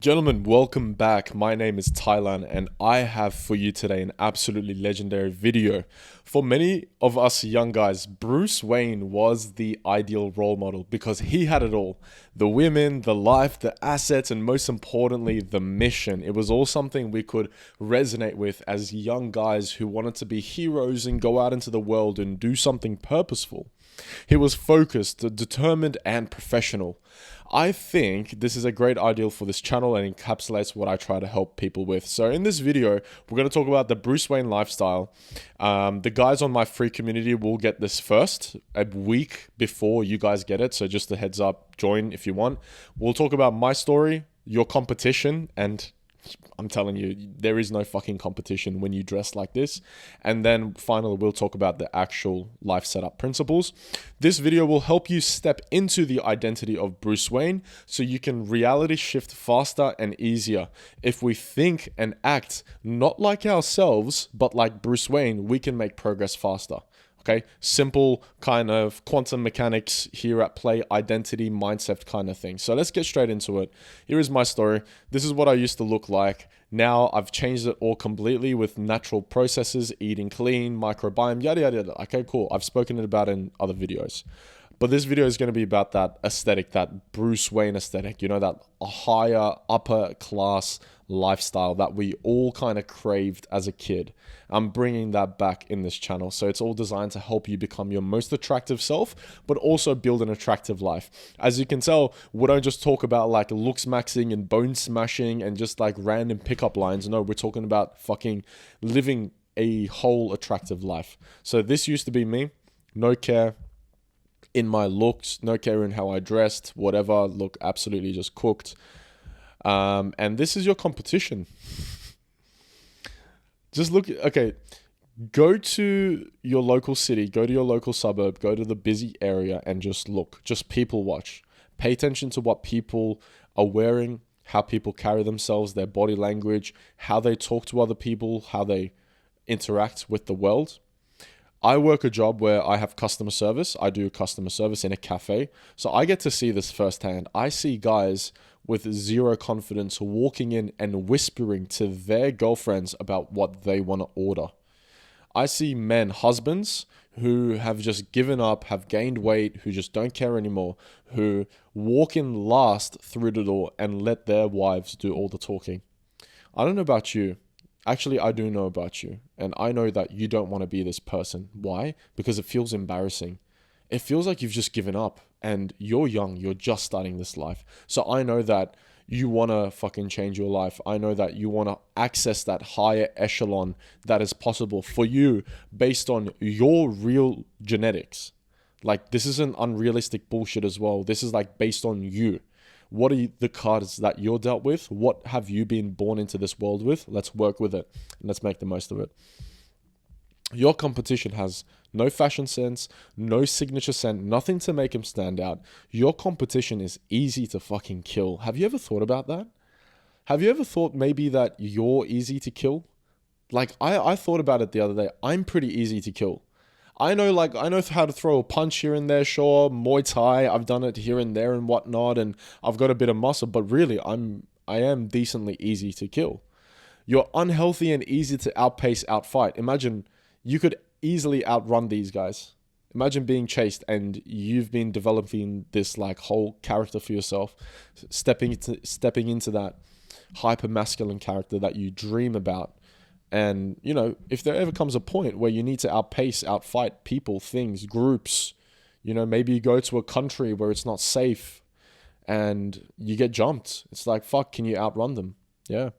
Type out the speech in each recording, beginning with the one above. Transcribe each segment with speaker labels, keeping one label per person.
Speaker 1: Gentlemen, welcome back. My name is Thailand, and I have for you today an absolutely legendary video. For many of us young guys, Bruce Wayne was the ideal role model because he had it all. The women, the life, the assets, and most importantly, the mission. It was all something we could resonate with as young guys who wanted to be heroes and go out into the world and do something purposeful. He was focused, determined, and professional. I think this is a great ideal for this channel and encapsulates what I try to help people with. So in this video, we're going to talk about the Bruce Wayne lifestyle. The guys on my free community will get this first, a week before you guys get it. So just a heads up, join if you want. We'll talk about my story, your competition, and I'm telling you, there is no fucking competition when you dress like this. And then finally, we'll talk about the actual life setup principles. This video will help you step into the identity of Bruce Wayne so you can reality shift faster and easier. If we think and act not like ourselves, but like Bruce Wayne, we can make progress faster. Okay, simple kind of quantum mechanics here at play, identity, mindset kind of thing. So let's get straight into it. Here is my story. This is what I used to look like. Now I've changed it all completely with natural processes, eating clean, microbiome, yada, yada, yada. Okay, cool. I've spoken about it in other videos. But this video is going to be about that aesthetic, that Bruce Wayne aesthetic, you know, that higher, upper class lifestyle that we all kind of craved as a kid. I'm bringing that back in this channel. So it's all designed to help you become your most attractive self, but also build an attractive life. As you can tell, we don't just talk about like looks maxing and bone smashing and just like random pickup lines. No, we're talking about fucking living a whole attractive life. So this used to be me, no care in my looks, no care in how I dressed, whatever, look absolutely just cooked. And this is your competition. Just look, okay, go to your local city, go to your local suburb, go to the busy area and just look, just people watch. Pay attention to what people are wearing, how people carry themselves, their body language, how they talk to other people, how they interact with the world. I work a job where I have customer service. I do customer service in a cafe. So I get to see this firsthand. I see guys with zero confidence walking in and whispering to their girlfriends about what they want to order. I see men, husbands, who have just given up, have gained weight, who just don't care anymore, who walk in last through the door and let their wives do all the talking. I don't know about you. Actually, I do know about you, and I know that you don't want to be this person. Why? Because it feels embarrassing. It feels like you've just given up, and you're young, you're just starting this life. So I know that you want to fucking change your life. I know that you want to access that higher echelon that is possible for you based on your real genetics. Like, this isn't unrealistic bullshit as well. This is like based on you. What are the cards that you're dealt with? What have you been born into this world with? Let's work with it and let's make the most of it. Your competition has no fashion sense, no signature scent, nothing to make him stand out. Your competition is easy to fucking kill. Have you ever thought about that? Have you ever thought maybe that you're easy to kill? Like, I thought about it the other day. I'm pretty easy to kill. I know how to throw a punch here and there, sure, Muay Thai, I've done it here and there and whatnot, and I've got a bit of muscle, but really, I am decently easy to kill. You're unhealthy and easy to outpace, outfight. Imagine you could easily outrun these guys. Imagine being chased and you've been developing this like whole character for yourself, stepping into that hyper masculine character that you dream about. And, you know, if there ever comes a point where you need to outpace, outfight people, things, groups, you know, maybe you go to a country where it's not safe and you get jumped. It's like, fuck, can you outrun them? Yeah.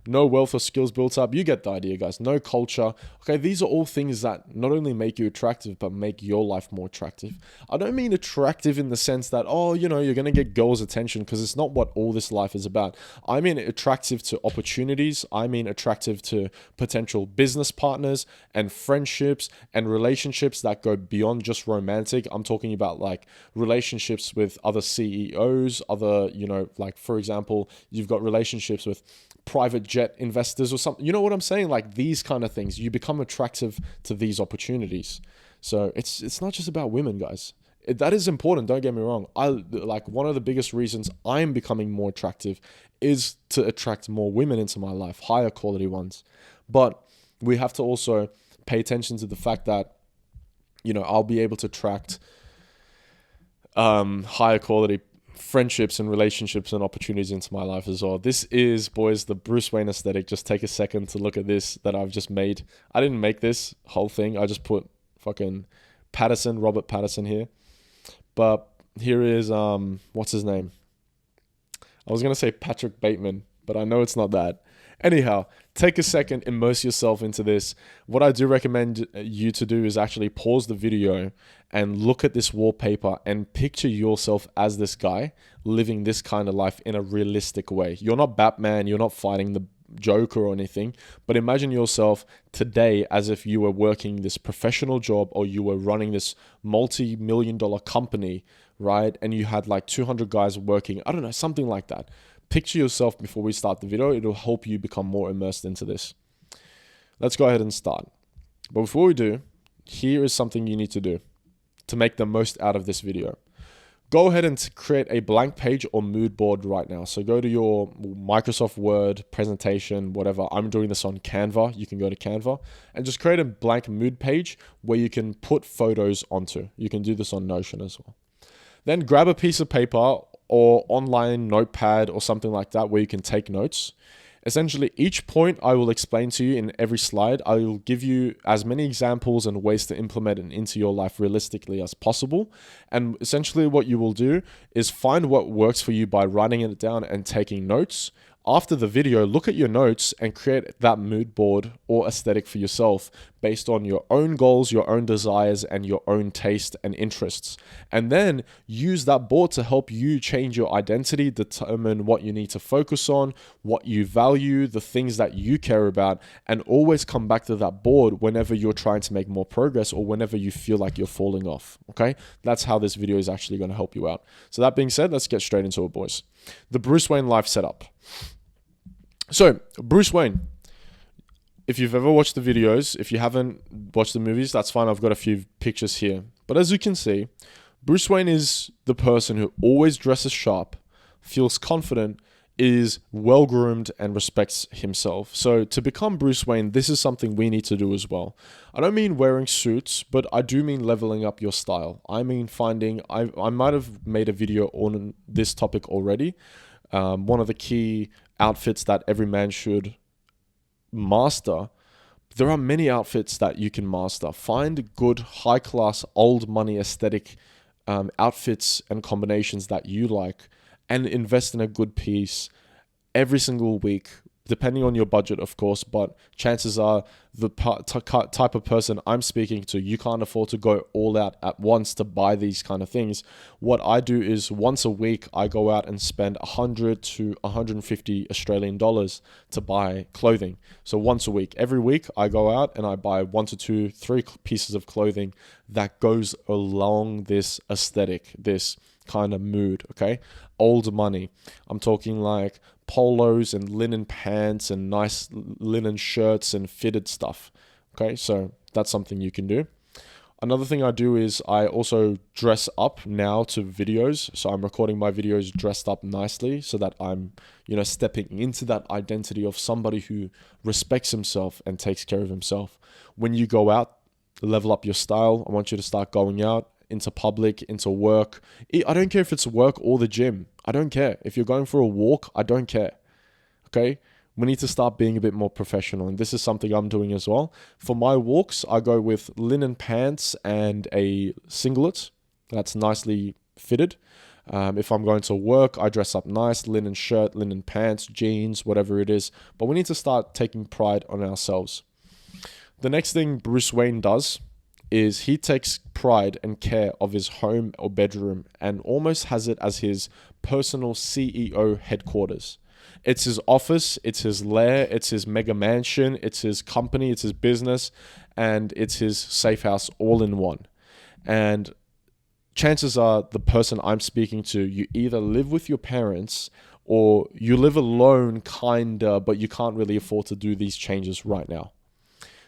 Speaker 1: No wealth or skills built up. You get the idea, guys. No culture. Okay, these are all things that not only make you attractive, but make your life more attractive. I don't mean attractive in the sense that, oh, you know, you're going to get girls' attention, because it's not what all this life is about. I mean attractive to opportunities. I mean attractive to potential business partners and friendships and relationships that go beyond just romantic. I'm talking about like relationships with other CEOs, other, you know, like for example, you've got relationships with private jet investors or something. You know what I'm saying? Like these kind of things. You become attractive to these opportunities. So it's not just about women, guys. That is important, don't get me wrong. I like one of the biggest reasons I'm becoming more attractive is to attract more women into my life, higher quality ones. But we have to also pay attention to the fact that, I'll be able to attract higher quality friendships and relationships and opportunities into my life as well. This is, boys, the Bruce Wayne aesthetic. Just take a second to look at this that I've just made. I didn't make this whole thing. I just put fucking Robert Pattinson here. But here is, what's his name? I was going to say Patrick Bateman, but I know it's not that. Anyhow, take a second, immerse yourself into this. What I do recommend you to do is actually pause the video and look at this wallpaper and picture yourself as this guy living this kind of life in a realistic way. You're not Batman, you're not fighting the Joker or anything, but imagine yourself today as if you were working this professional job or you were running this multi-million-dollar company, right? And you had like 200 guys working, I don't know, something like that. Picture yourself before we start the video. It'll help you become more immersed into this. Let's go ahead and start. But before we do, here is something you need to do to make the most out of this video. Go ahead and create a blank page or mood board right now. So go to your Microsoft Word presentation, whatever. I'm doing this on Canva. You can go to Canva and just create a blank mood page where you can put photos onto. You can do this on Notion as well. Then grab a piece of paper or online notepad or something like that where you can take notes. Essentially, each point I will explain to you in every slide. I will give you as many examples and ways to implement it into your life realistically as possible. And essentially what you will do is find what works for you by writing it down and taking notes. After the video, look at your notes and create that mood board or aesthetic for yourself based on your own goals, your own desires, and your own taste and interests. And then use that board to help you change your identity, determine what you need to focus on, what you value, the things that you care about, and always come back to that board whenever you're trying to make more progress or whenever you feel like you're falling off, okay? That's how this video is actually going to help you out. So that being said, let's get straight into it, boys. The Bruce Wayne life setup. So, Bruce Wayne, if you've ever watched the videos, if you haven't watched the movies, that's fine. I've got a few pictures here. But as you can see, Bruce Wayne is the person who always dresses sharp, feels confident, is well-groomed, and respects himself. So to become Bruce Wayne, this is something we need to do as well. I don't mean wearing suits, but I do mean leveling up your style. I mean I might have made a video on this topic already. One of the key outfits that every man should master. There are many outfits that you can master. Find good, high-class, old money aesthetic outfits and combinations that you like and invest in a good piece every single week, depending on your budget, of course, but chances are the type of person I'm speaking to, you can't afford to go all out at once to buy these kind of things. What I do is once a week, I go out and spend 100 to 150 Australian dollars to buy clothing. So once a week, every week I go out and I buy 1 to 2, 3 pieces of clothing that goes along this aesthetic, this kind of mood, okay? Old money. I'm talking like polos and linen pants and nice linen shirts and fitted stuff, okay? So that's something you can do. Another thing I do is I also dress up now to videos. So I'm recording my videos dressed up nicely so that I'm, stepping into that identity of somebody who respects himself and takes care of himself. When you go out, level up your style. I want you to start going out into public, into work. I don't care if it's work or the gym. I don't care. If you're going for a walk, I don't care. Okay? We need to start being a bit more professional. And this is something I'm doing as well. For my walks, I go with linen pants and a singlet that's nicely fitted. If I'm going to work, I dress up nice, linen shirt, linen pants, jeans, whatever it is. But we need to start taking pride on ourselves. The next thing Bruce Wayne does is he takes pride and care of his home or bedroom and almost has it as his personal CEO headquarters. It's his office, it's his lair, it's his mega mansion, it's his company, it's his business, and it's his safe house all in one. And chances are the person I'm speaking to, you either live with your parents or you live alone kinda, but you can't really afford to do these changes right now.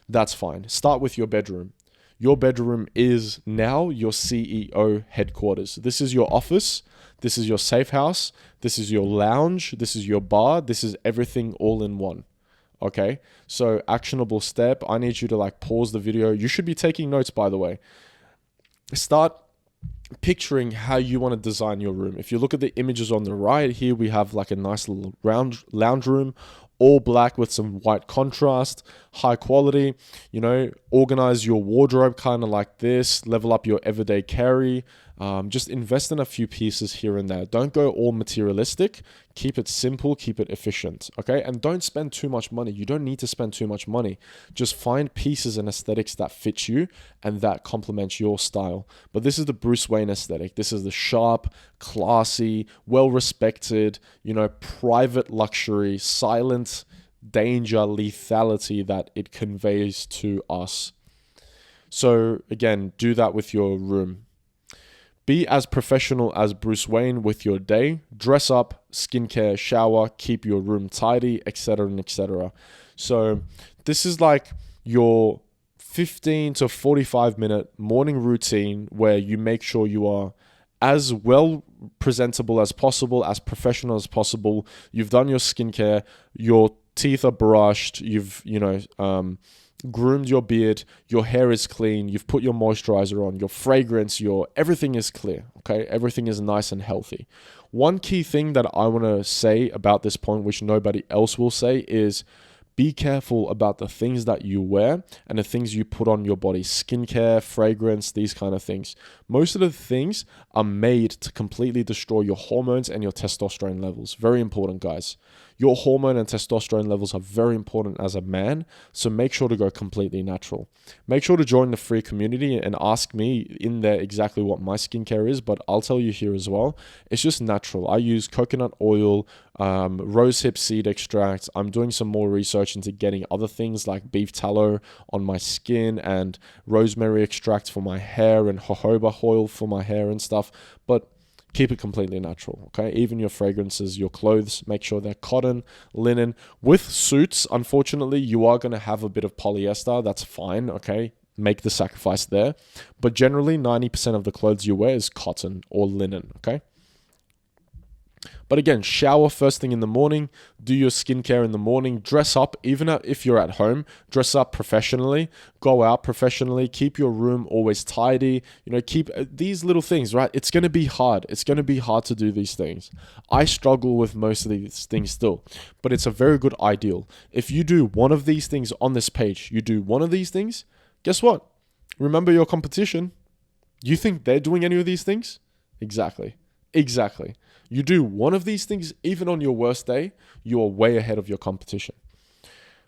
Speaker 1: That's fine. Start with your bedroom. Your bedroom is now your CEO headquarters. This is your office. This is your safe house. This is your lounge. This is your bar. This is everything all in one. Okay. So actionable step. I need you to like pause the video. You should be taking notes, by the way. Start picturing how you want to design your room. If you look at the images on the right here, we have like a nice little round lounge room, all black with some white contrast, high quality. Organize your wardrobe kind of like this, level up your everyday carry. Just invest in a few pieces here and there. Don't go all materialistic. Keep it simple, keep it efficient, okay? And don't spend too much money. You don't need to spend too much money. Just find pieces and aesthetics that fit you and that complement your style. But this is the Bruce Wayne aesthetic. This is the sharp, classy, well-respected, private luxury, silent danger, lethality that it conveys to us. So again, do that with your room. Be as professional as Bruce Wayne with your day. Dress up, skincare, shower, keep your room tidy, etc. and etc. So this is like your 15 to 45 minute morning routine where you make sure you are as well presentable as possible, as professional as possible. You've done your skincare, your teeth are brushed, you've, groomed your beard, your hair is clean, you've put your moisturizer on, your fragrance, everything is clear, okay? Everything is nice and healthy. One key thing that I want to say about this point, which nobody else will say, is be careful about the things that you wear and the things you put on your body. Skincare, fragrance, these kind of things. Most of the things are made to completely destroy your hormones and your testosterone levels. Very important, guys. Your hormone and testosterone levels are very important as a man, so make sure to go completely natural. Make sure to join the free community and ask me in there exactly what my skincare is, but I'll tell you here as well. It's just natural. I use coconut oil, rosehip seed extract. I'm doing some more research into getting other things like beef tallow on my skin and rosemary extract for my hair and jojoba oil for my hair and stuff, but keep it completely natural, okay? Even your fragrances, your clothes, make sure they're cotton, linen. With suits, unfortunately, you are going to have a bit of polyester. That's fine, okay? Make the sacrifice there. But generally, 90% of the clothes you wear is cotton or linen, okay? But again, shower first thing in the morning, do your skincare in the morning, dress up, even if you're at home, dress up professionally, go out professionally, keep your room always tidy, keep these little things, right? It's going to be hard. It's going to be hard to do ththese things. I struggle with most of these things still, but it's a very good ideal. If you do one of these things on this page, you do one of these things, guess what? Remember your competition. You think they're doing any of these things? Exactly. You do one of these things, even on your worst day, you are way ahead of your competition.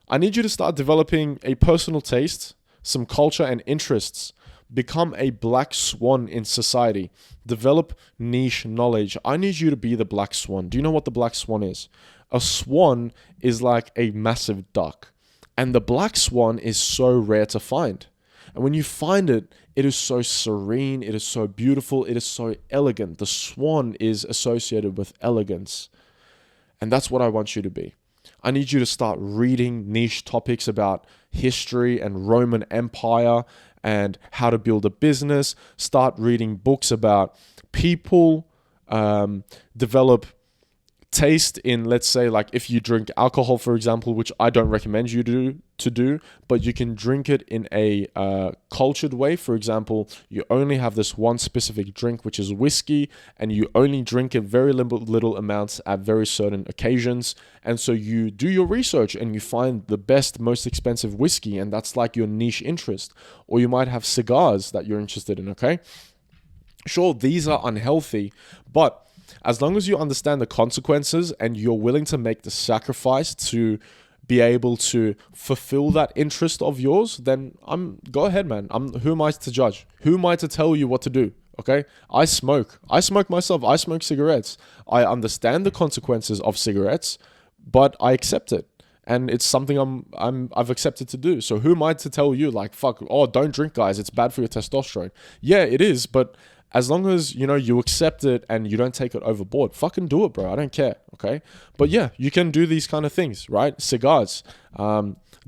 Speaker 1: I need you to start developing a personal taste, some culture and interests. Become a black swan in society. Develop niche knowledge. I need you to be the black swan. Do you know what the black swan is? A swan is like a massive duck. And the black swan is so rare to find. And when you find it, it is so serene, it is so beautiful, it is so elegant. The swan is associated with elegance. And that's what I want you to be. I need you to start reading niche topics about history and Roman Empire and how to build a business. Start reading books about people, develop taste in, let's say, like if you drink alcohol, for example, which I don't recommend you to do, but you can drink it in a cultured way. For example, you only have this one specific drink, which is whiskey, and you only drink it very little amounts at very certain occasions. And so you do your research and you find the best, most expensive whiskey, and that's like your niche interest. Or you might have cigars that you're interested in, okay? Sure, these are unhealthy, but as long as you understand the consequences and you're willing to make the sacrifice to be able to fulfill that interest of yours, then go ahead, man. Who am I to judge? Who am I to tell you what to do? Okay? I smoke myself. I smoke cigarettes. I understand the consequences of cigarettes, but I accept it. And it's something I've accepted to do. So who am I to tell you, like, fuck, don't drink, guys, it's bad for your testosterone. Yeah, it is, but as long as, you accept it and you don't take it overboard, fucking do it, bro. I don't care, okay? But yeah, you can do these kind of things, right? Cigars.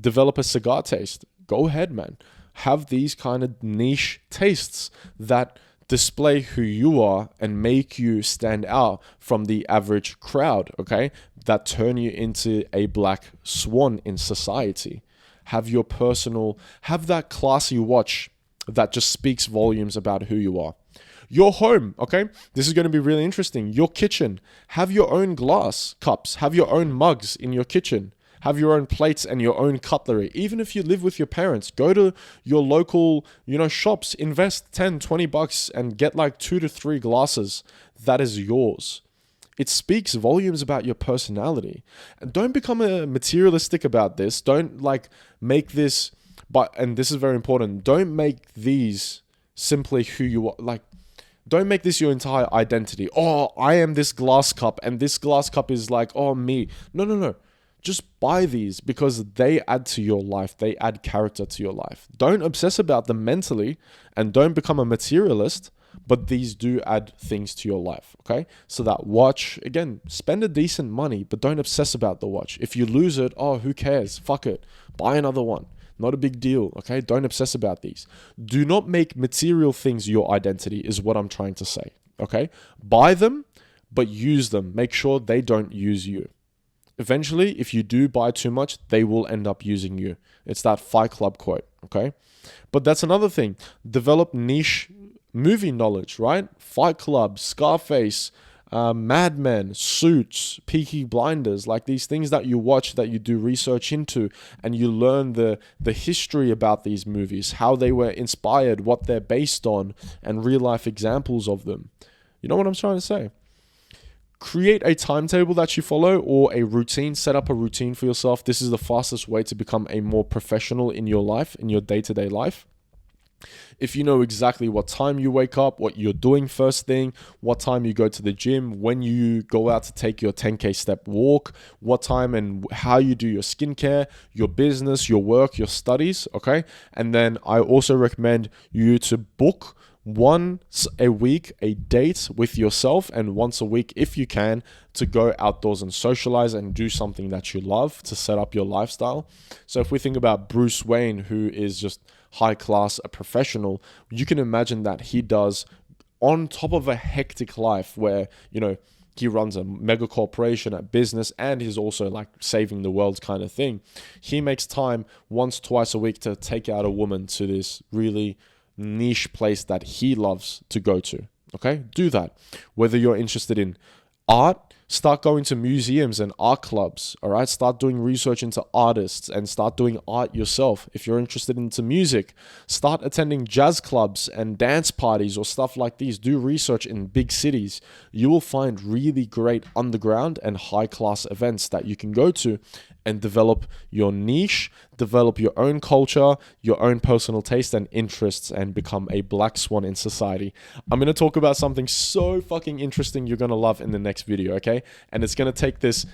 Speaker 1: Develop a cigar taste. Go ahead, man. have these kind of niche tastes that display who you are and make you stand out from the average crowd, okay? That turn you into a black swan in society. Have that classy watch that just speaks volumes about who you are. Your home, okay? This is going to be really interesting. Your kitchen. Have your own glass cups. Have your own mugs in your kitchen. Have your own plates and your own cutlery. Even if you live with your parents, go to your local, shops, invest 10, 20 bucks and get like 2 to 3 glasses. That is yours. It speaks volumes about your personality. And don't become a materialistic about this. Don't make this, and this is very important, don't make these simply who you are. Don't make this your entire identity. Oh, I am this glass cup and this glass cup is me. No. Just buy these because they add to your life. They add character to your life. Don't obsess about them mentally and don't become a materialist, but these do add things to your life, okay? So that watch, again, spend a decent money, but don't obsess about the watch. If you lose it, who cares? Fuck it. Buy another one. Not a big deal, okay? Don't obsess about these. Do not make material things your identity is what I'm trying to say, okay? Buy them, but use them. Make sure they don't use you. Eventually, if you do buy too much, they will end up using you. It's that Fight Club quote, okay? But that's another thing. Develop niche movie knowledge, right? Fight Club, Scarface, Mad Men, Suits, Peaky Blinders, like these things that you watch, that you do research into, and you learn the history about these movies, how they were inspired, what they're based on, and real life examples of them. You know what I'm trying to say? Create a timetable that you follow or a routine. Set up a routine for yourself. This is the fastest way to become a more professional in your life, in your day-to-day life. If you know exactly what time you wake up, what you're doing first thing, what time you go to the gym, when you go out to take your 10K step walk, what time and how you do your skincare, your business, your work, your studies, okay? And then I also recommend you to book once a week a date with yourself, and once a week, if you can, to go outdoors and socialize and do something that you love to set up your lifestyle. So if we think about Bruce Wayne, who is just high class, a professional, you can imagine that he does, on top of a hectic life where, he runs a mega corporation at business and he's also saving the world kind of thing. He makes time once, twice a week to take out a woman to this really niche place that he loves to go to. Okay, do that. Whether you're interested in art, start going to museums and art clubs. All right, start doing research into artists and start doing art yourself. If you're interested into music, start attending jazz clubs and dance parties or stuff like these. Do research in big cities. You will find really great underground and high class events that you can go to and develop your niche, develop your own culture, your own personal taste and interests, and become a black swan in society. I'm going to talk about something so fucking interesting you're going to love in the next video, okay? And it's going to take this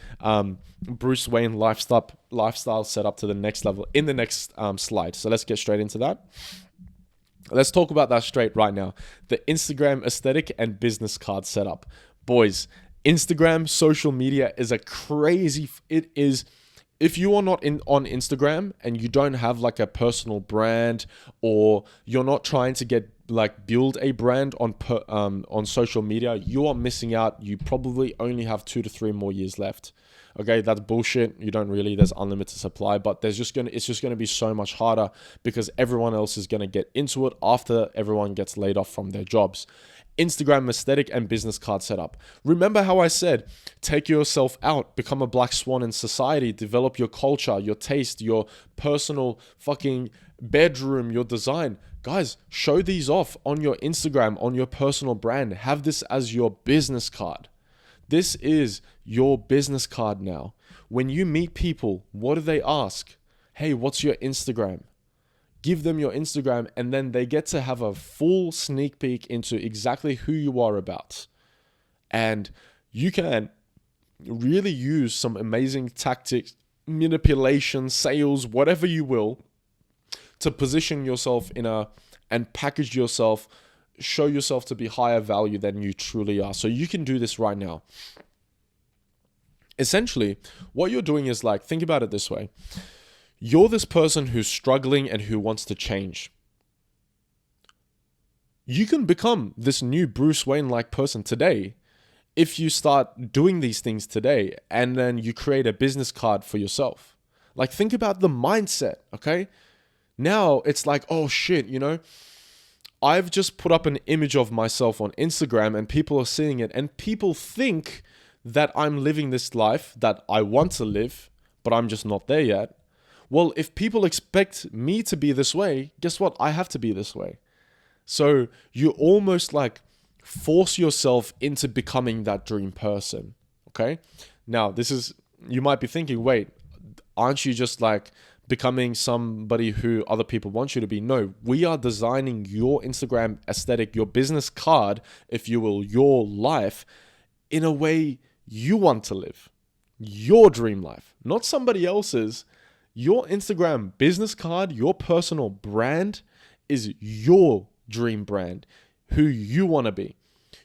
Speaker 1: Bruce Wayne lifestyle setup to the next level in the next slide. So let's get straight into that. Let's talk about that straight right now. The Instagram aesthetic and business card setup. Boys, Instagram, social media is a crazy... It is... If you are not on Instagram and you don't have a personal brand, or you're not trying to build a brand on social media, you are missing out. You probably only have 2 to 3 more years left. Okay, that's bullshit. You don't really. There's unlimited supply, but it's just gonna be so much harder because everyone else is gonna get into it after everyone gets laid off from their jobs. Instagram aesthetic and business card setup. Remember how I said, take yourself out, become a black swan in society, develop your culture, your taste, your personal fucking bedroom, your design. Guys, show these off on your Instagram, on your personal brand. Have this as your business card. This is your business card now. When you meet people, what do they ask? Hey, what's your Instagram? Give them your Instagram, and then they get to have a full sneak peek into exactly who you are about. And you can really use some amazing tactics, manipulation, sales, whatever you will, to position yourself and package yourself, show yourself to be higher value than you truly are. So you can do this right now. Essentially, what you're doing is think about it this way. You're this person who's struggling and who wants to change. You can become this new Bruce Wayne like person today if you start doing these things today and then you create a business card for yourself. Like, think about the mindset, okay? Now it's like, oh shit, I've just put up an image of myself on Instagram and people are seeing it and people think that I'm living this life that I want to live, but I'm just not there yet. Well, if people expect me to be this way, guess what? I have to be this way. So you almost like force yourself into becoming that dream person. Okay. Now, you might be thinking, wait, aren't you just like becoming somebody who other people want you to be? No, we are designing your Instagram aesthetic, your business card, if you will, your life in a way you want to live. Your dream life, not somebody else's. Your Instagram business card, your personal brand is your dream brand, who you want to be.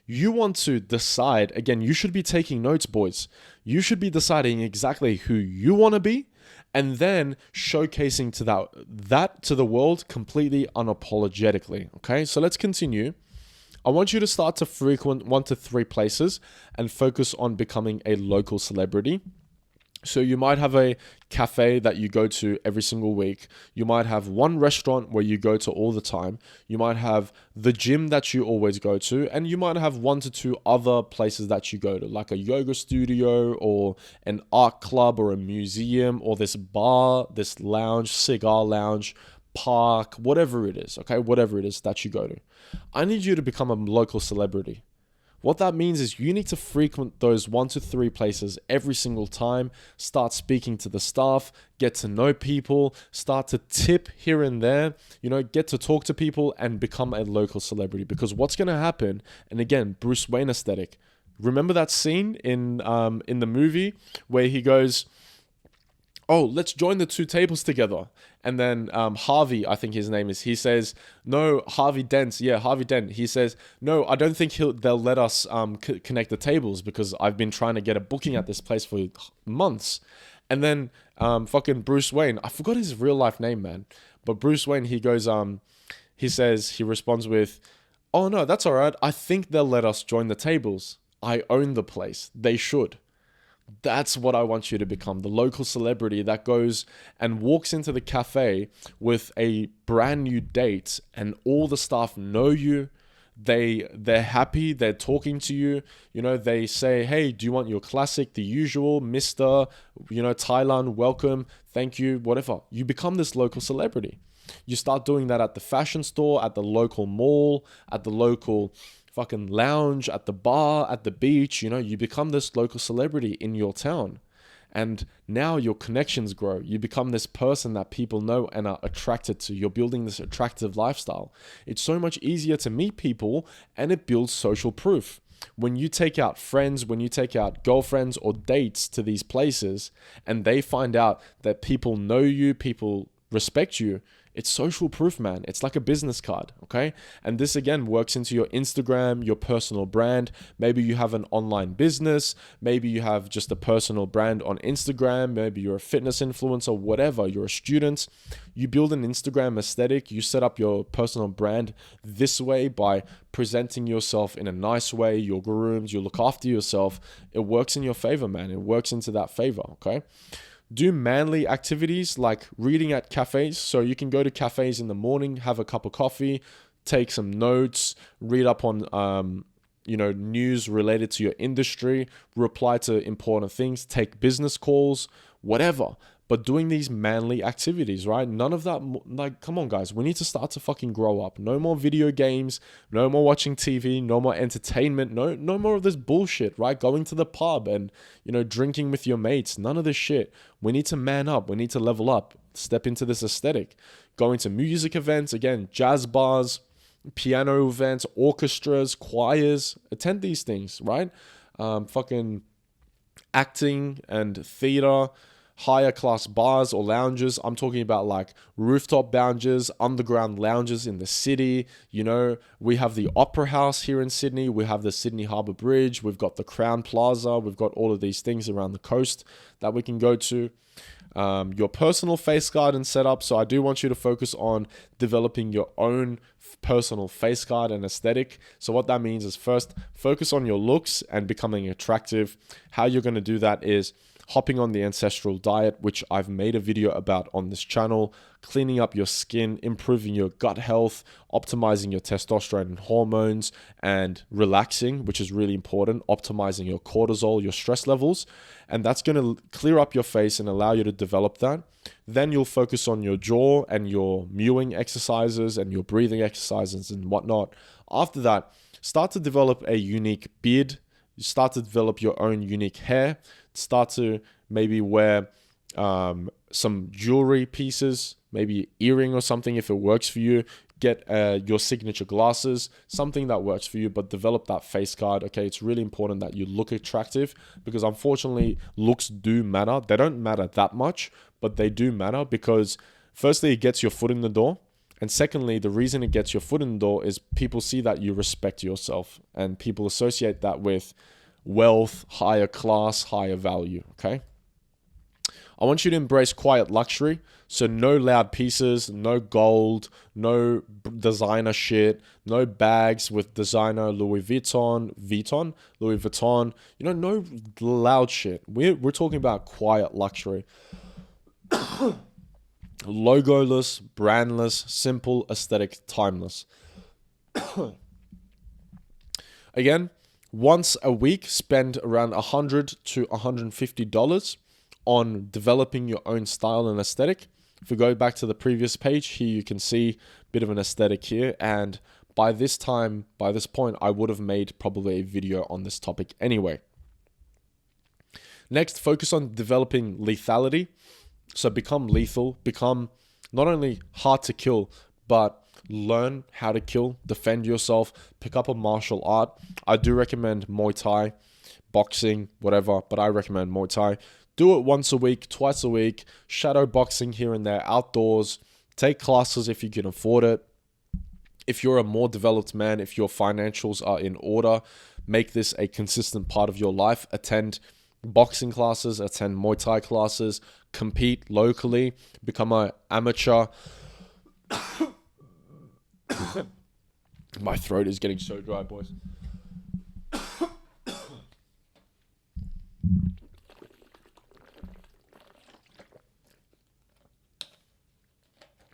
Speaker 1: You want to decide, again, you should be taking notes, boys. You should be deciding exactly who you want to be and then showcasing to that to the world completely unapologetically. Okay, so let's continue. I want you to start to frequent 1 to 3 places and focus on becoming a local celebrity. So you might have a cafe that you go to every single week. You might have one restaurant where you go to all the time. You might have the gym that you always go to. And you might have 1 to 2 other places that you go to, like a yoga studio or an art club or a museum or this bar, this lounge, cigar lounge, park, whatever it is, okay? Whatever it is that you go to. I need you to become a local celebrity. What that means is you need to frequent those 1 to 3 places every single time, start speaking to the staff, get to know people, start to tip here and there, get to talk to people and become a local celebrity. Because what's going to happen, and again, Bruce Wayne aesthetic. Remember that scene in the movie where he goes, oh, let's join the 2 tables together. And then Harvey, I think his name is, he says, no, Harvey Dent. Yeah, Harvey Dent. He says, no, I don't think they'll let us connect the tables because I've been trying to get a booking at this place for months. And then fucking Bruce Wayne, I forgot his real life name, man. But Bruce Wayne, he goes, he responds with, oh no, that's all right. I think they'll let us join the tables. I own the place. They should. That's what I want you to become, the local celebrity that goes and walks into the cafe with a brand new date and all the staff know you. They're happy, they're talking to you, they say, hey, do you want your classic, the usual, Mr., Thailand, welcome, thank you, whatever. You become this local celebrity. You start doing that at the fashion store, at the local mall, at the local fucking lounge, at the bar, at the beach. You become this local celebrity in your town. And now your connections grow. You become this person that people know and are attracted to. You're building this attractive lifestyle. It's so much easier to meet people and it builds social proof. When you take out friends, when you take out girlfriends or dates to these places and they find out that people know you, people respect you, it's social proof, man. It's like a business card, okay? And this, again, works into your Instagram, your personal brand. Maybe you have an online business. Maybe you have just a personal brand on Instagram. Maybe you're a fitness influencer, whatever. You're a student. You build an Instagram aesthetic. You set up your personal brand this way by presenting yourself in a nice way. You're groomed. You look after yourself. It works in your favor, man. It works into that favor, okay? Do manly activities like reading at cafes. So you can go to cafes in the morning, have a cup of coffee, take some notes, read up on news related to your industry, reply to important things, take business calls, whatever. But doing these manly activities, right? None of that, like, come on, guys. We need to start to fucking grow up. No more video games, no more watching TV, no more entertainment, no more of this bullshit, right? Going to the pub and, drinking with your mates. None of this shit. We need to man up. We need to level up. Step into this aesthetic. Going to music events, again, jazz bars, piano events, orchestras, choirs. Attend these things, right? Fucking acting and theater. higher class bars or lounges. I'm talking about like rooftop lounges, underground lounges in the city. You know, we have the Opera House here in Sydney. We have the Sydney Harbour Bridge. We've got the Crown Plaza. We've got all of these things around the coast that we can go to. Your personal face guard and setup. So I do want you to focus on developing your own personal face guard and aesthetic. So what that means is, first, focus on your looks and becoming attractive. How you're going to do that is hopping on the ancestral diet, which I've made a video about on this channel, cleaning up your skin, improving your gut health, optimizing your testosterone and hormones, and relaxing, which is really important, optimizing your cortisol, your stress levels. And that's going to clear up your face and allow you to develop that. Then you'll focus on your jaw and your mewing exercises and your breathing exercises and whatnot. After that, start to develop a unique beard. You start to develop your own unique hair. Start to maybe wear some jewelry pieces, maybe earring or something if it works for you. Get your signature glasses, something that works for you, but develop that face guard. Okay, it's really important that you look attractive, because unfortunately looks do matter. They don't matter that much, but they do matter, because firstly, it gets your foot in the door. And secondly, the reason it gets your foot in the door is people see that you respect yourself, and people associate that with wealth, higher class, higher value. Okay. I want you to embrace quiet luxury. So no loud pieces, no gold, no designer shit, no bags with designer Louis Vuitton, you know, no loud shit. We're talking about quiet luxury. Logoless, brandless, simple, aesthetic, timeless. Again, once a week, spend around $100 to $150 on developing your own style and aesthetic. If we go back to the previous page here, you can see a bit of an aesthetic here. And by this point, I would have made probably a video on this topic anyway. Next, focus on developing lethality. So become lethal, become not only hard to kill, but learn how to kill, defend yourself, pick up a martial art. I do recommend Muay Thai, boxing, whatever, but I recommend Muay Thai. Do it once a week, twice a week, shadow boxing here and there, outdoors. Take classes if you can afford it. If you're a more developed man, if your financials are in order, make this a consistent part of your life. Attend boxing classes, attend Muay Thai classes, compete locally, become an amateur. My throat is getting so dry, boys.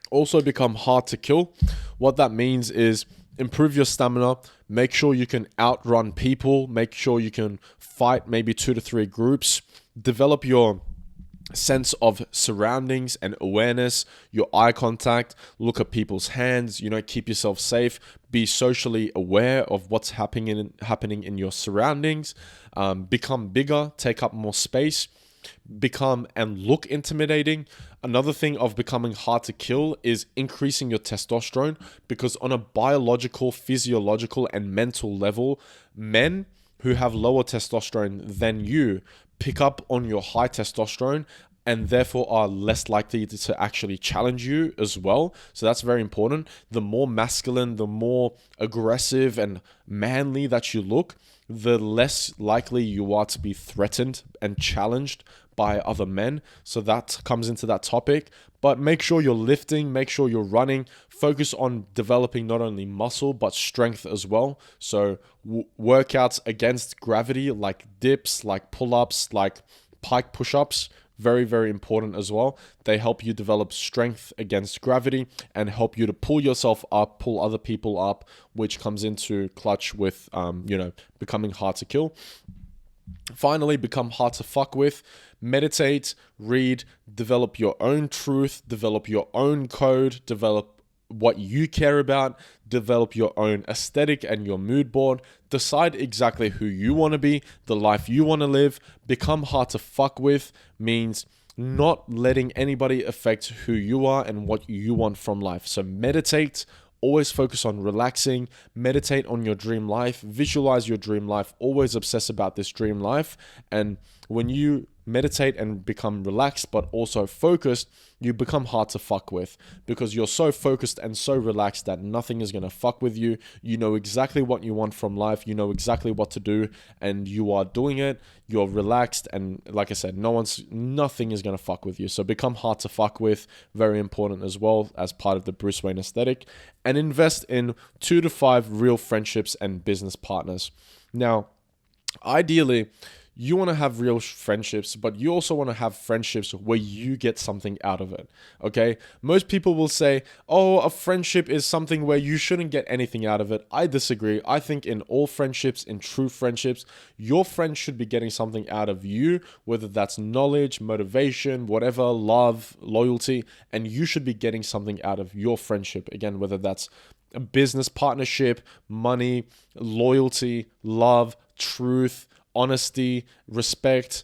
Speaker 1: Also become hard to kill. What that means is improve your stamina, make sure you can outrun people, make sure you can fight maybe 2 to 3 groups, develop your sense of surroundings and awareness, your eye contact, look at people's hands, you know, keep yourself safe, be socially aware of what's happening in your surroundings, become bigger, take up more space, become and look intimidating. Another thing of becoming hard to kill is increasing your testosterone, because on a biological, physiological, and mental level, men who have lower testosterone than you pick up on your high testosterone and therefore are less likely to actually challenge you as well. So that's very important. The more masculine, the more aggressive and manly that you look, the less likely you are to be threatened and challenged by other men. So that comes into that topic. But make sure you're lifting, make sure you're running, focus on developing not only muscle, but strength as well. So workouts against gravity, like dips, like pull-ups, like pike push-ups, very, very important as well. They help you develop strength against gravity and help you to pull yourself up, pull other people up, which comes into clutch with, becoming hard to kill. Finally, become hard to fuck with. Meditate, read, develop your own truth, develop your own code, develop what you care about, develop your own aesthetic and your mood board, decide exactly who you want to be, the life you want to live. Become hard to fuck with means not letting anybody affect who you are and what you want from life. So meditate, always focus on relaxing, meditate on your dream life, visualize your dream life, always obsess about this dream life. And when you meditate and become relaxed, but also focused, you become hard to fuck with because you're so focused and so relaxed that nothing is going to fuck with you. You know exactly what you want from life. You know exactly what to do, and you are doing it. You're relaxed, and like I said, nothing is going to fuck with you. So become hard to fuck with. Very important as well as part of the Bruce Wayne aesthetic. And invest in 2 to 5 real friendships and business partners. Now, ideally, you want to have real friendships, but you also want to have friendships where you get something out of it. Okay? Most people will say, oh, a friendship is something where you shouldn't get anything out of it. I disagree. I think in all friendships, in true friendships, your friend should be getting something out of you, whether that's knowledge, motivation, whatever, love, loyalty, and you should be getting something out of your friendship. Again, whether that's a business partnership, money, loyalty, love, truth, honesty, respect,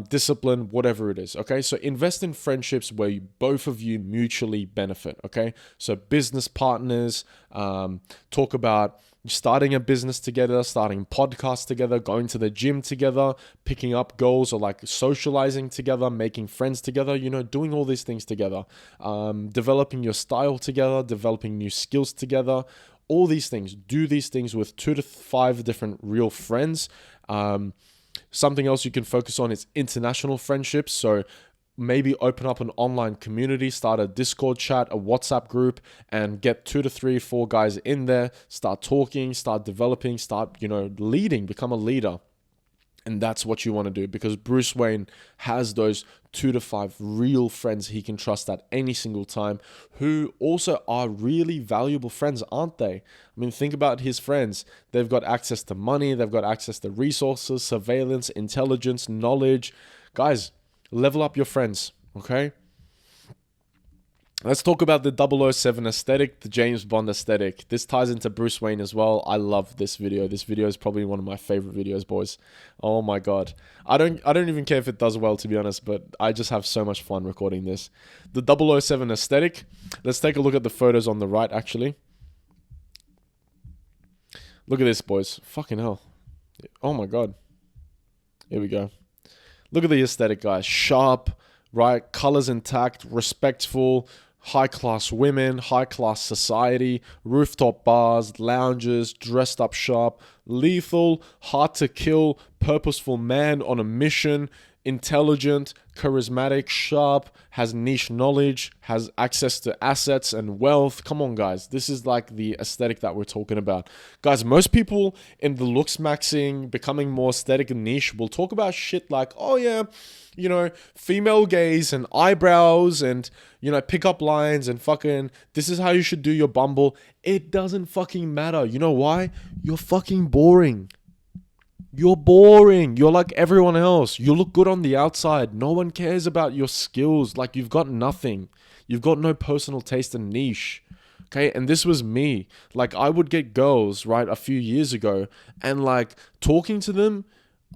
Speaker 1: discipline, whatever it is. Okay, so invest in friendships where both of you mutually benefit. Okay, so business partners, talk about starting a business together, starting podcasts together, going to the gym together, picking up goals, or like socializing together, making friends together, you know, doing all these things together, developing your style together, developing new skills together. All these things, do these things with 2 to 5 different real friends. Something else you can focus on is international friendships. So maybe open up an online community, start a Discord chat, a WhatsApp group, and get 2 to 3, 4 guys in there, start talking, start developing, start, leading, become a leader. And that's what you want to do, because Bruce Wayne has those 2 to 5 real friends he can trust at any single time, who also are really valuable friends, aren't they? I mean, think about his friends. They've got access to money, they've got access to resources, surveillance, intelligence, knowledge. Guys, level up your friends, okay? Let's talk about the 007 aesthetic, the James Bond aesthetic. This ties into Bruce Wayne as well. I love this video. This video is probably one of my favorite videos, boys. Oh my god. I don't even care if it does well, to be honest, but I just have so much fun recording this. The 007 aesthetic. Let's take a look at the photos on the right, actually. Look at this, boys. Fucking hell. Oh my god. Here we go. Look at the aesthetic, guys. Sharp, right? Colors intact, respectful, high-class women, high-class society, rooftop bars, lounges, dressed up sharp, lethal, hard to kill, purposeful man on a mission, intelligent, charismatic, sharp, has niche knowledge, has access to assets and wealth. Come on, guys. This is like the aesthetic that we're talking about. Guys, most people in the looks maxing, becoming more aesthetic and niche will talk about shit like, oh yeah, female gaze and eyebrows and, pickup lines and fucking, this is how you should do your Bumble. It doesn't fucking matter. You know why? You're fucking boring. You're boring. You're like everyone else. You look good on the outside. No one cares about your skills. Like, you've got nothing. You've got no personal taste and niche. Okay, and this was me. Like, I would get girls, right, a few years ago, and like talking to them,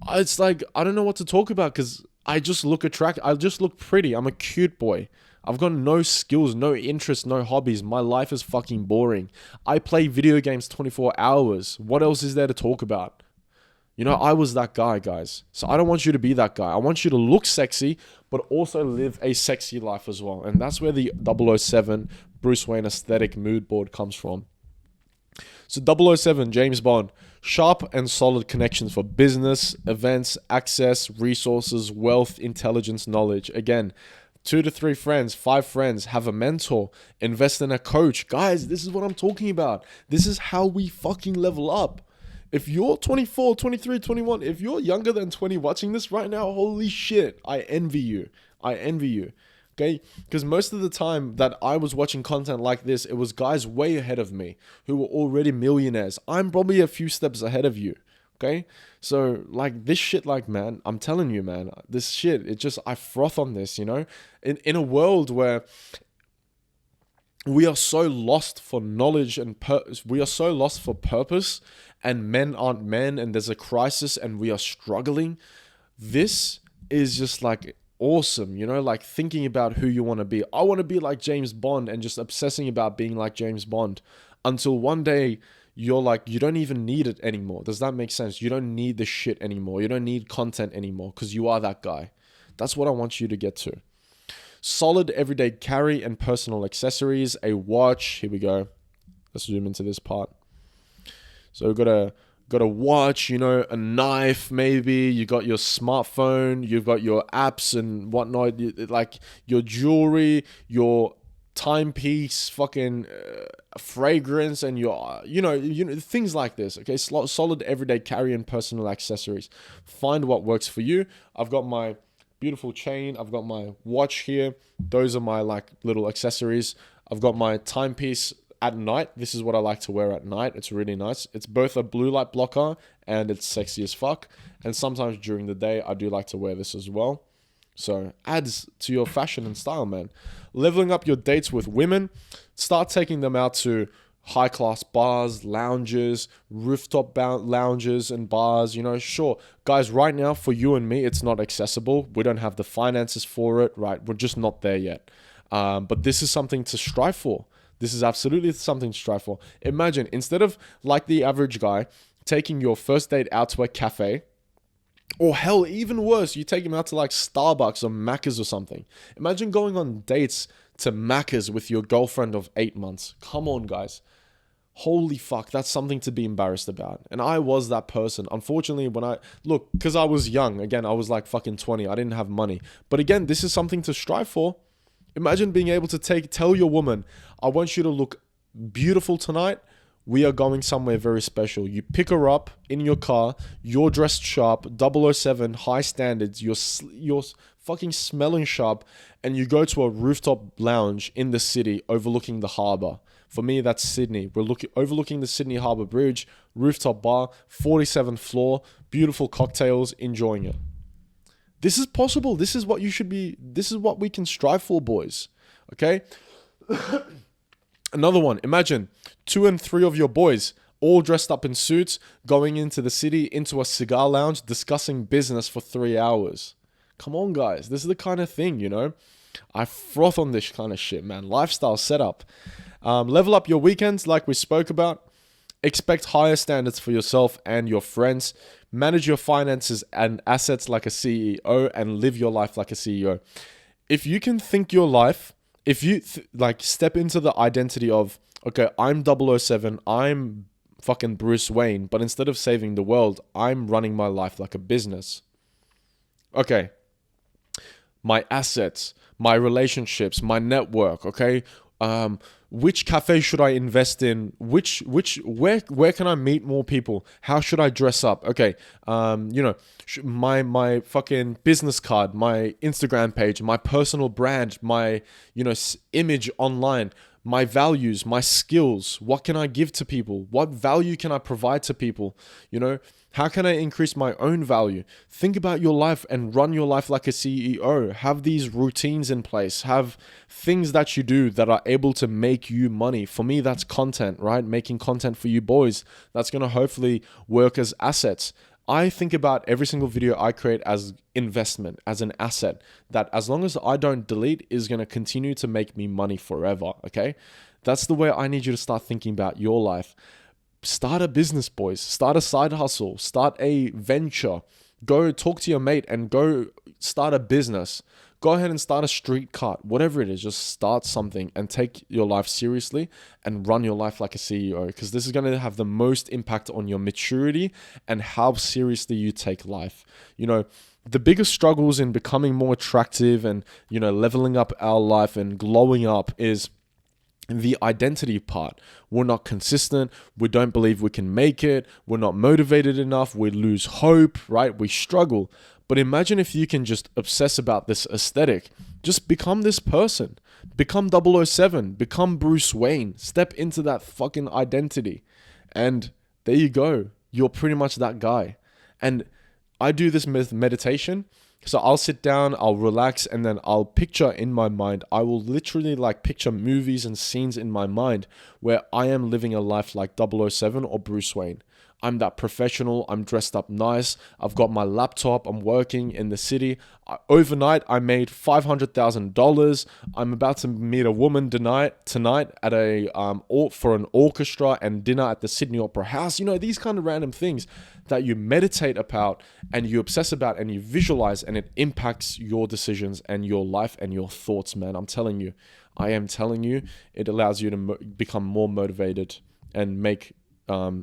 Speaker 1: it's like, I don't know what to talk about because I just look attractive. I just look pretty. I'm a cute boy. I've got no skills, no interests, no hobbies. My life is fucking boring. I play video games 24 hours. What else is there to talk about? I was that guy, guys. So I don't want you to be that guy. I want you to look sexy, but also live a sexy life as well. And that's where the 007 Bruce Wayne aesthetic mood board comes from. So 007, James Bond, sharp and solid connections for business, events, access, resources, wealth, intelligence, knowledge. Again, 2 to 3 friends, 5 friends, have a mentor, invest in a coach. Guys, this is what I'm talking about. This is how we fucking level up. If you're 24, 23, 21, if you're younger than 20 watching this right now, holy shit, I envy you. I envy you. Okay? Because most of the time that I was watching content like this, it was guys way ahead of me who were already millionaires. I'm probably a few steps ahead of you. Okay? So, like, this shit, like, man, I'm telling you, man, this shit, I froth on this, In a world where we are so lost for knowledge and we are so lost for purpose, and men aren't men, and there's a crisis and we are struggling. This is just like awesome, like thinking about who you want to be. I want to be like James Bond and just obsessing about being like James Bond until one day you're like, you don't even need it anymore. Does that make sense? You don't need the shit anymore. You don't need content anymore because you are that guy. That's what I want you to get to. Solid everyday carry and personal accessories, a watch. Here we go. Let's zoom into this part. So we've got a watch, you know, a knife maybe, you got your smartphone, you've got your apps and whatnot, like your jewelry, your timepiece, fucking fragrance, and your, you know, things like this, okay? Solid everyday carry and personal accessories. Find what works for you. I've got my beautiful chain. I've got my watch here. Those are my like little accessories. I've got my timepiece at night. This is what I like to wear at night. It's really nice. It's both a blue light blocker and it's sexy as fuck. And sometimes during the day, I do like to wear this as well. So adds to your fashion and style, man. Leveling up your dates with women. Start taking them out to high class bars, lounges, rooftop lounges and bars. You know, sure, guys, right now for you and me, it's not accessible. We don't have the finances for it, right? We're just not there yet. But this is something to strive for. This is absolutely something to strive for. Imagine, instead of like the average guy taking your first date out to a cafe, or hell, even worse, you take him out to like Starbucks or Macca's or something. Imagine going on dates to Macca's with your girlfriend of 8 months. Come on, guys. Holy fuck, that's something to be embarrassed about. And I was that person. Unfortunately, because I was young, again, I was like fucking 20. I didn't have money. But again, this is something to strive for. Imagine being able to tell your woman, I want you to look beautiful tonight. We are going somewhere very special. You pick her up in your car. You're dressed sharp, 007, high standards. You're fucking smelling sharp. And you go to a rooftop lounge in the city overlooking the harbor. For me, that's Sydney. We're overlooking the Sydney Harbour Bridge, rooftop bar, 47th floor, beautiful cocktails, enjoying it. This is possible. This is what you should be. This is what we can strive for, boys. Okay? Another one. Imagine 2 and 3 of your boys all dressed up in suits going into the city, into a cigar lounge, discussing business for 3 hours. Come on, guys. This is the kind of thing, you know? I froth on this kind of shit, man. Lifestyle setup. Level up your weekends like we spoke about. Expect higher standards for yourself and your friends. Manage your finances and assets like a CEO and live your life like a CEO. If you can think your life, if you step into the identity of, okay, I'm 007, I'm fucking Bruce Wayne, but instead of saving the world, I'm running my life like a business. Okay, my assets, my relationships, my network, okay? Which cafe should I invest in? Where can I meet more people? How should I dress up? Okay, my fucking business card, my Instagram page, my personal brand, my image online, my values, my skills. What can I give to people? What value can I provide to people? How can I increase my own value? Think about your life and run your life like a CEO. Have these routines in place. Have things that you do that are able to make you money. For me, that's content, right? Making content for you boys. That's going to hopefully work as assets. I think about every single video I create as investment, as an asset that as long as I don't delete is going to continue to make me money forever, okay? That's the way I need you to start thinking about your life. Start a business, boys. Start a side hustle. Start a venture. Go talk to your mate and go start a business. Go ahead and start a street cart. Whatever it is, just start something and take your life seriously and run your life like a CEO, because this is going to have the most impact on your maturity and how seriously you take life. The biggest struggles in becoming more attractive and, leveling up our life and glowing up is the identity part. We're not consistent. We don't believe we can make it. We're not motivated enough. We lose hope, right? We struggle. But imagine if you can just obsess about this aesthetic. Just become this person. Become 007. Become Bruce Wayne. Step into that fucking identity. And there you go. You're pretty much that guy. And I do this meditation. So I'll sit down, I'll relax, and then I'll picture in my mind. I will literally picture movies and scenes in my mind where I am living a life like 007 or Bruce Wayne. I'm that professional. I'm dressed up nice. I've got my laptop. I'm working in the city. Overnight, I made $500,000. I'm about to meet a woman tonight at for an orchestra and dinner at the Sydney Opera House. You know, these kind of random things that you meditate about and you obsess about and you visualize, and it impacts your decisions and your life and your thoughts, man. I am telling you, it allows you to become more motivated and make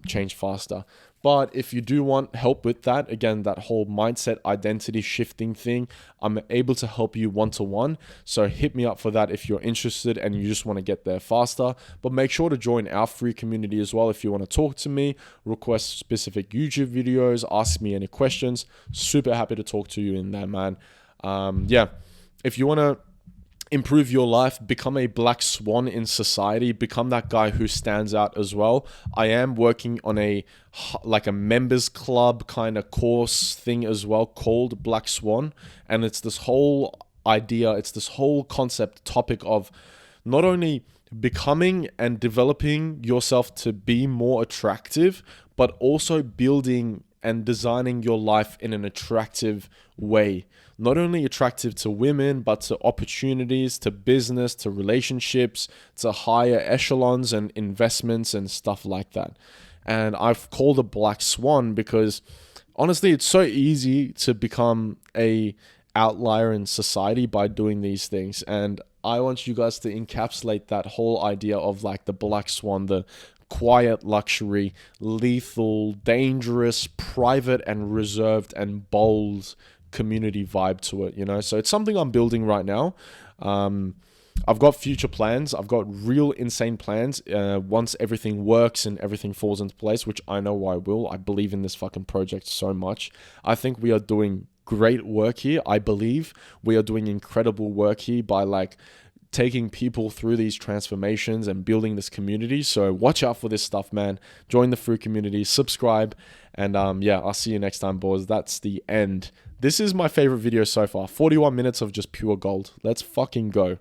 Speaker 1: change faster. But if you do want help with that, again, that whole mindset identity shifting thing, I'm able to help you one-to-one. So hit me up for that if you're interested and you just want to get there faster. But make sure to join our free community as well if you want to talk to me, request specific YouTube videos, ask me any questions. Super happy to talk to you in there, man. If you want to improve your life, become a black swan in society, become that guy who stands out as well. I am working on a members club kind of course thing as well called Black Swan, and it's this whole idea, it's this whole concept topic of not only becoming and developing yourself to be more attractive, but also building and designing your life in an attractive way. Not only attractive to women, but to opportunities, to business, to relationships, to higher echelons and investments and stuff like that. And I've called it Black Swan because honestly, it's so easy to become a outlier in society by doing these things. And I want you guys to encapsulate that whole idea of like the Black Swan, the quiet luxury, lethal, dangerous, private and reserved and bold community vibe to it, you know? So it's something I'm building right now. I've got future plans. I've got real insane plans. Once everything works and everything falls into place, which I know I will. I believe in this fucking project so much. I think we are doing great work here. I believe we are doing incredible work here by like taking people through these transformations and building this community. So watch out for this stuff, man. Join the free community, subscribe, and I'll see you next time, boys. That's the end. This is my favorite video so far. 41 minutes of just pure gold. Let's fucking go.